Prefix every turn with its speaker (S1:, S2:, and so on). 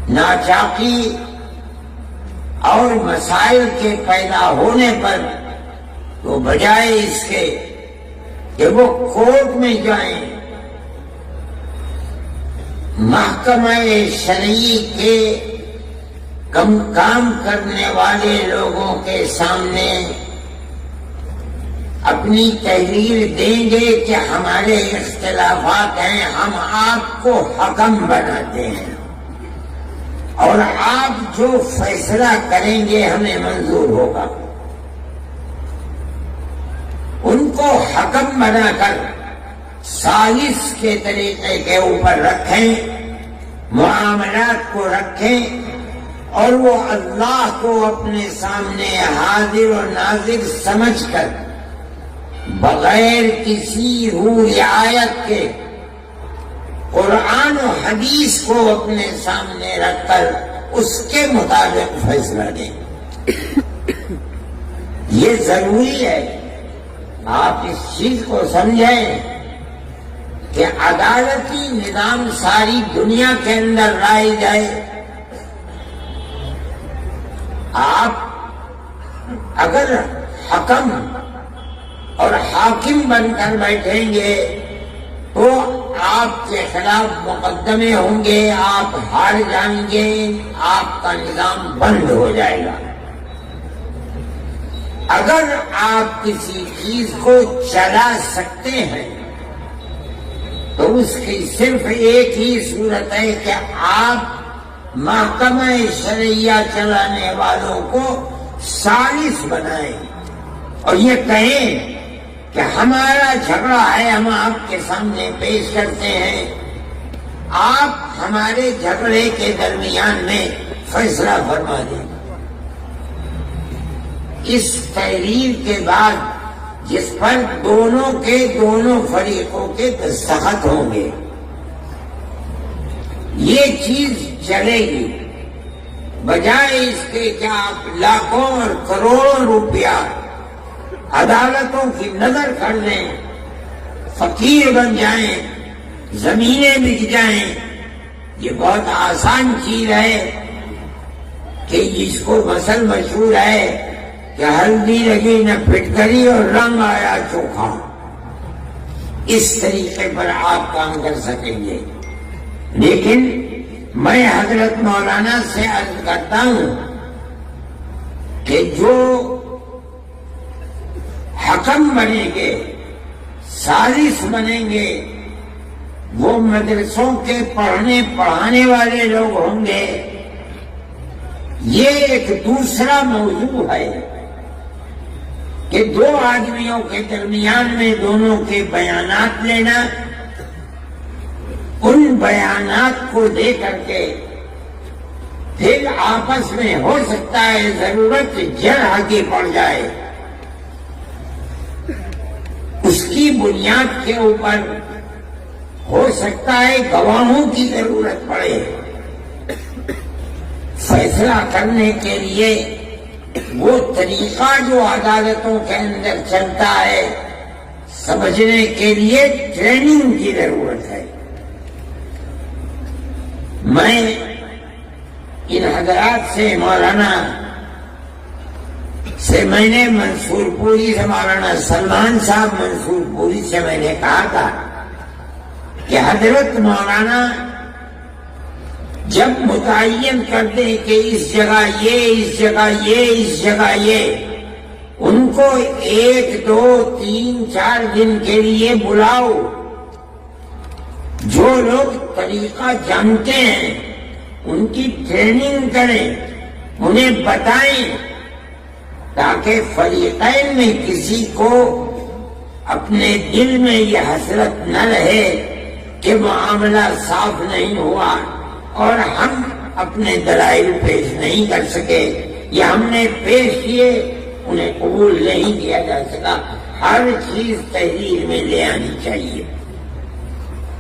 S1: ناچاقی اور مسائل کے پیدا ہونے پر تو بجائے اس کے کہ وہ کورٹ میں جائیں، محکمہ شرعی کے کام کرنے والے لوگوں کے سامنے اپنی تحریر دیں گے کہ ہمارے اختلافات ہیں، ہم آپ کو حکم بناتے ہیں اور آپ جو فیصلہ کریں گے ہمیں منظور ہوگا، ان کو حکم بنا کر سالس کے طریقے کے اوپر رکھیں، معاملات کو رکھیں اور وہ اللہ کو اپنے سامنے حاضر و ناظر سمجھ کر بغیر کسی رعایت کے قرآن و حدیث کو اپنے سامنے رکھ کر اس کے مطابق فیصلہ دیں۔ یہ ضروری ہے آپ اس چیز کو سمجھیں کہ عدالتی نظام ساری دنیا کے اندر لائے جائے۔ آپ اگر حکم اور حاکم بن کر بیٹھیں گے تو آپ کے خلاف مقدمے ہوں گے، آپ ہار جائیں گے، آپ کا نظام بند ہو جائے گا۔ اگر آپ کسی چیز کو چلا سکتے ہیں تو اس کی صرف ایک ہی صورت ہے کہ آپ محکمہ شرعیہ چلانے والوں کو سالس بنائیں اور یہ کہیں کہ ہمارا جھگڑا ہے، ہم آپ کے سامنے پیش کرتے ہیں، آپ ہمارے جھگڑے کے درمیان میں فیصلہ فرما دیں۔ اس تحریر کے بعد جس پر دونوں فریقوں کے دستخط ہوں گے یہ چیز چلے گی، بجائے اس کے کہ آپ لاکھوں اور کروڑوں روپیہ عدالتوں کی نظر کر لیں، فقیر بن جائیں، زمینیں بک جائیں۔ یہ بہت آسان چیز ہے کہ جس کو مثل مشہور ہے کہ ہلدی لگی نہ پھٹکری اور رنگ آیا چوکھا، اس طریقے پر آپ کام کر سکیں گے۔ لیکن میں حضرت مولانا سے عرض کرتا ہوں کہ جو حکم بنیں گے، سالس بنیں گے، وہ مدرسوں کے پڑھانے والے لوگ ہوں گے۔ یہ ایک دوسرا موضوع ہے کہ دو آدمیوں کے درمیان میں دونوں کے بیانات لینا، ان بیانات کو دے کر کے پھر آپس میں ہو سکتا ہے ضرورت جرح کی پڑ جائے، اس کی بنیاد کے اوپر ہو سکتا ہے گواہوں کی ضرورت پڑے۔ فیصلہ کرنے کے لیے وہ طریقہ جو عدالتوں کے اندر چلتا ہے سمجھنے کے لیے ٹریننگ کی ضرورت ہے۔ میں ان حضرات سے مولانا سے میں نے منصور پوری سے مولانا سلمان صاحب منصور پوری سے میں نے کہا تھا کہ حضرت مولانا جب متعین کر دیں کہ اس جگہ یہ، اس جگہ یہ، اس جگہ یہ، ان کو 1 2 3 4 دن کے لیے بلاؤ، جو لوگ طریقہ جانتے ہیں ان کی ٹریننگ کریں، انہیں بتائیں، تاکہ فریقین میں کسی کو اپنے دل میں یہ حسرت نہ رہے کہ معاملہ صاف نہیں ہوا اور ہم اپنے دلائل پیش نہیں کر سکے، یا ہم نے پیش کیے انہیں قبول نہیں کیا جا سکا۔ ہر چیز تحریر میں لے آنی چاہیے۔